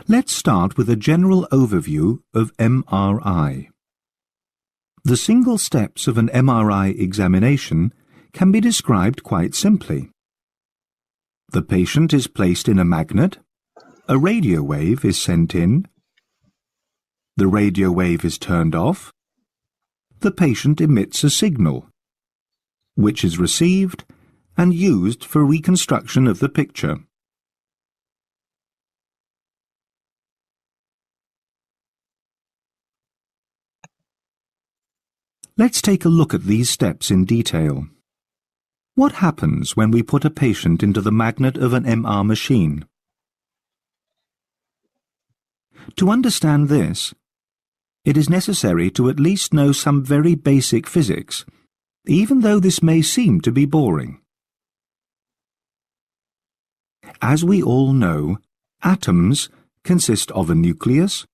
Let's start with a general overview of MRI. The single steps of an MRI examination can be described quite simply. The patient is placed in a magnet, a radio wave is sent in, the radio wave is turned off, the patient emits a signal, which is received and used for reconstruction of the picture. Let's take a look at these steps in detail. What happens when we put a patient into the magnet of an MR machine? To understand this, it is necessary to at least know some very basic physics, even though this may seem to be boring. As we all know, atoms consist of a nucleus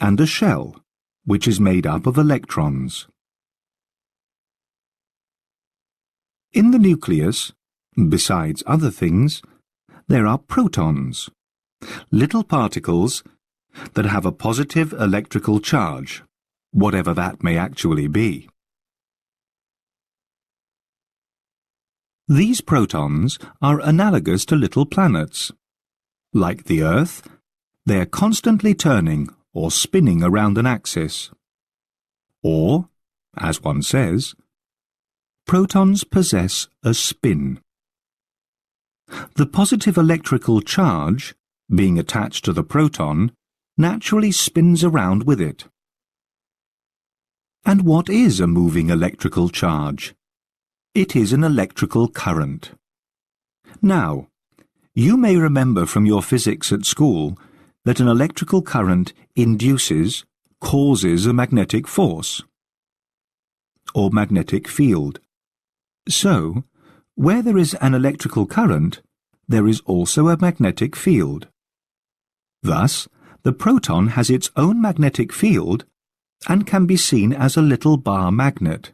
and a shell, which is made up of electrons. In the nucleus, besides other things, there are protons, little particles that have a positive electrical charge, whatever that may actually be. These protons are analogous to little planets. Like the Earth, they are constantly turning or spinning around an axis. Or, as one says, protons possess a spin. The positive electrical charge, being attached to the proton, naturally spins around with it. And what is a moving electrical charge? It is an electrical current. Now, you may remember from your physics at school that an electrical current causes a magnetic force, or magnetic field. So, where there is an electrical current, there is also a magnetic field. Thus, the proton has its own magnetic field and can be seen as a little bar magnet.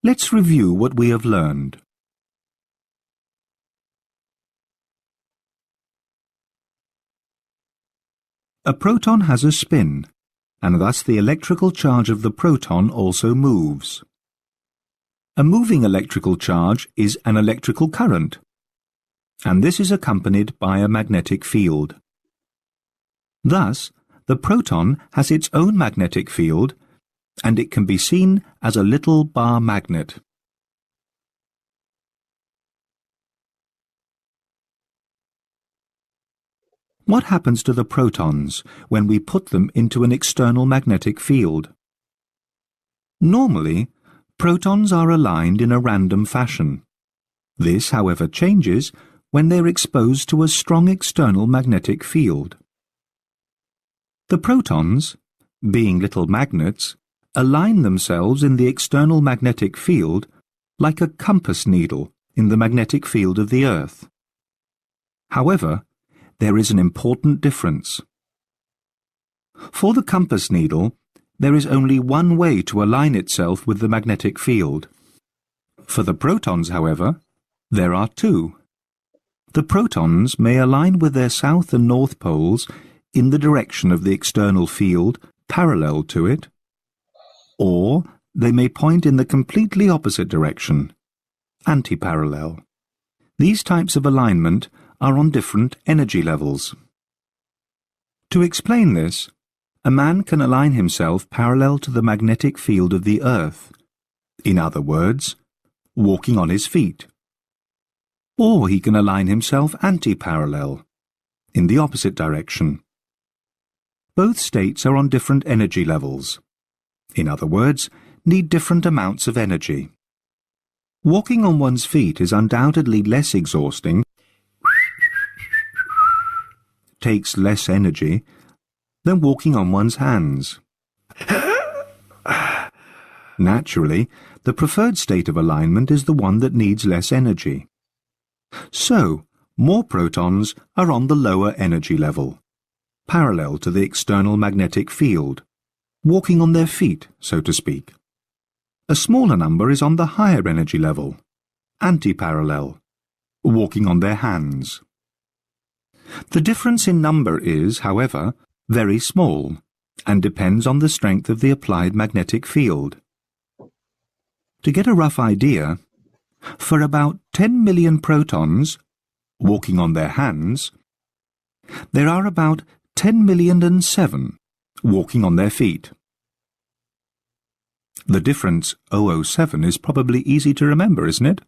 Let's review what we have learned. A proton has a spin, and thus the electrical charge of the proton also moves. A moving electrical charge is an electrical current, and this is accompanied by a magnetic field. Thus, the proton has its own magnetic field, and it can be seen as a little bar magnet. What happens to the protons when we put them into an external magnetic field? Normally, protons are aligned in a random fashion. This, however, changes when they are exposed to a strong external magnetic field. The protons, being little magnets, align themselves in the external magnetic field like a compass needle in the magnetic field of the Earth. However, there is an important difference. For the compass needle, there is only one way to align itself with the magnetic field. For the protons, however, there are two. The protons may align with their south and north poles in the direction of the external field parallel to it, or they may point in the completely opposite direction, antiparallel. These types of alignment are on different energy levels. To explain this, a man can align himself parallel to the magnetic field of the Earth, in other words, walking on his feet. Or he can align himself antiparallel, in the opposite direction. Both states are on different energy levels. In other words, need different amounts of energy. Walking on one's feet is undoubtedly less exhausting, takes less energy, than walking on one's hands. Naturally, the preferred state of alignment is the one that needs less energy. So, more protons are on the lower energy level, parallel to the external magnetic field, walking on their feet, so to speak. A smaller number is on the higher energy level, antiparallel, walking on their hands. The difference in number is, however, very small and depends on the strength of the applied magnetic field. To get a rough idea, for about 10 million protons walking on their hands, there are about 10,000,007 walking on their feet. The difference 007 is probably easy to remember, isn't it?